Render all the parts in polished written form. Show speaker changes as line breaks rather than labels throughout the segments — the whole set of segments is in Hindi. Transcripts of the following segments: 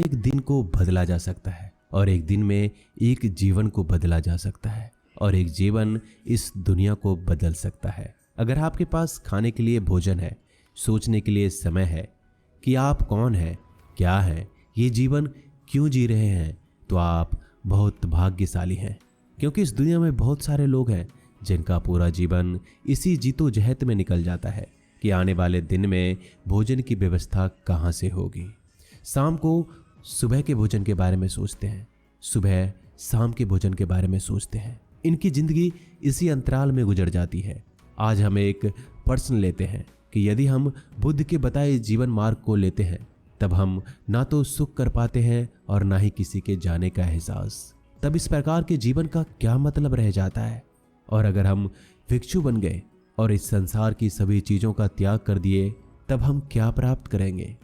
एक दिन को बदला जा सकता है और एक दिन में एक जीवन को बदला जा सकता है और एक जीवन इस दुनिया को बदल सकता है। अगर आपके पास खाने के लिए भोजन है, सोचने के लिए समय है कि आप कौन हैं, क्या हैं, ये जीवन क्यों जी रहे हैं, तो आप बहुत भाग्यशाली हैं। क्योंकि इस दुनिया में बहुत सारे लोग हैं जिनका पूरा जीवन इसी जीतोजहद में निकल जाता है कि आने वाले दिन में भोजन की व्यवस्था कहाँ से होगी। शाम को सुबह के भोजन के बारे में सोचते हैं, सुबह शाम के भोजन के बारे में सोचते हैं। इनकी जिंदगी इसी अंतराल में गुजर जाती है। आज हम एक प्रश्न लेते हैं कि यदि हम बुद्ध के बताए जीवन मार्ग को लेते हैं, तब हम ना तो सुख कर पाते हैं और ना ही किसी के जाने का एहसास। तब इस प्रकार के जीवन का क्या मतलब रह जाता है? और अगर हम भिक्षु बन गए और इस संसार की सभी चीजों का त्याग कर दिए, तब हम क्या प्राप्त करेंगे?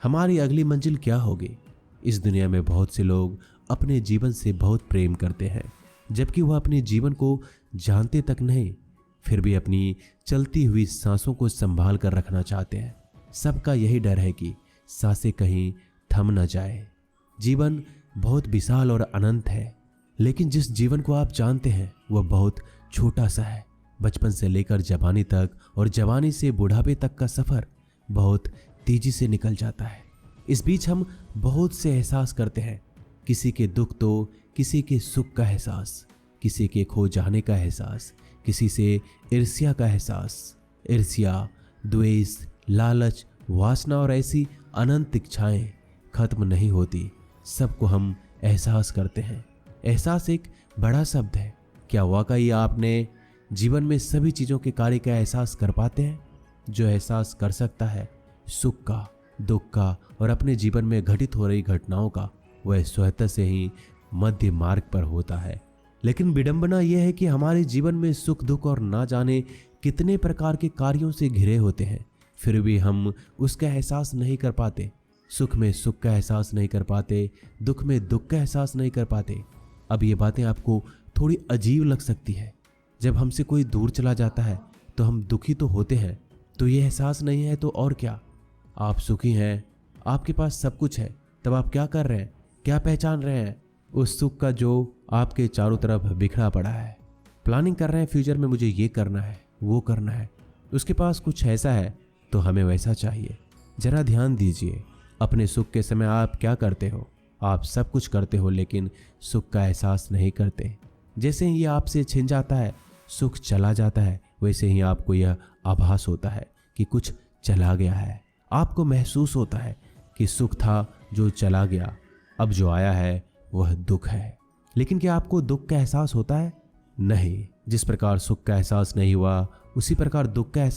हमारी अगली मंजिल क्या होगी? इस दुनिया में बहुत से लोग अपने जीवन से बहुत प्रेम करते हैं, जबकि वह अपने जीवन को जानते तक नहीं, फिर भी अपनी चलती हुई सांसों को संभाल कर रखना चाहते हैं। सबका यही डर है कि सांसें कहीं थम न जाए। जीवन बहुत विशाल और अनंत है, लेकिन जिस जीवन को आप जानते हैं वह बहुत छोटा सा है। बचपन से लेकर जवानी तक और जवानी से बुढ़ापे तक का सफर बहुत तेजी से निकल जाता है। इस बीच हम बहुत से एहसास करते हैं, किसी के दुख तो किसी के सुख का एहसास, किसी के खो जाने का एहसास, किसी से ईर्ष्या का एहसास। ईर्ष्या, द्वेष, लालच, वासना और ऐसी अनंत इच्छाएं खत्म नहीं होती। सबको हम एहसास करते हैं। एहसास एक बड़ा शब्द है। क्या वाकई आपने जीवन में सभी चीज़ों के कार्य का एहसास कर पाते हैं? जो एहसास कर सकता है सुख का, दुख का और अपने जीवन में घटित हो रही घटनाओं का, वह स्वतः से ही मध्य मार्ग पर होता है। लेकिन विडंबना यह है कि हमारे जीवन में सुख दुख और ना जाने कितने प्रकार के कार्यों से घिरे होते हैं, फिर भी हम उसका एहसास नहीं कर पाते। सुख में सुख का एहसास नहीं कर पाते, दुख में दुख का एहसास नहीं कर पाते। अब ये बातें आपको थोड़ी अजीब लग सकती है। जब हमसे कोई दूर चला जाता है तो हम दुखी तो होते हैं, तो ये एहसास नहीं है तो और क्या। आप सुखी हैं, आपके पास सब कुछ है, तब आप क्या कर रहे हैं, क्या पहचान रहे हैं उस सुख का जो आपके चारों तरफ बिखरा पड़ा है। प्लानिंग कर रहे हैं फ्यूचर में मुझे ये करना है, वो करना है। उसके पास कुछ ऐसा है तो हमें वैसा चाहिए। जरा ध्यान दीजिए, अपने सुख के समय आप क्या करते हो? आप सब कुछ करते हो लेकिन सुख का एहसास नहीं करते। जैसे ही ये आपसे छिन जाता है, सुख चला जाता है, वैसे ही आपको यह आभास होता है कि कुछ चला गया है। आपको महसूस होता है कि सुख था जो चला गया, अब जो आया है वह दुख है। लेकिन क्या आपको दुख का एहसास होता है? नहीं। जिस प्रकार सुख का एहसास नहीं हुआ, उसी प्रकार दुख का एहसास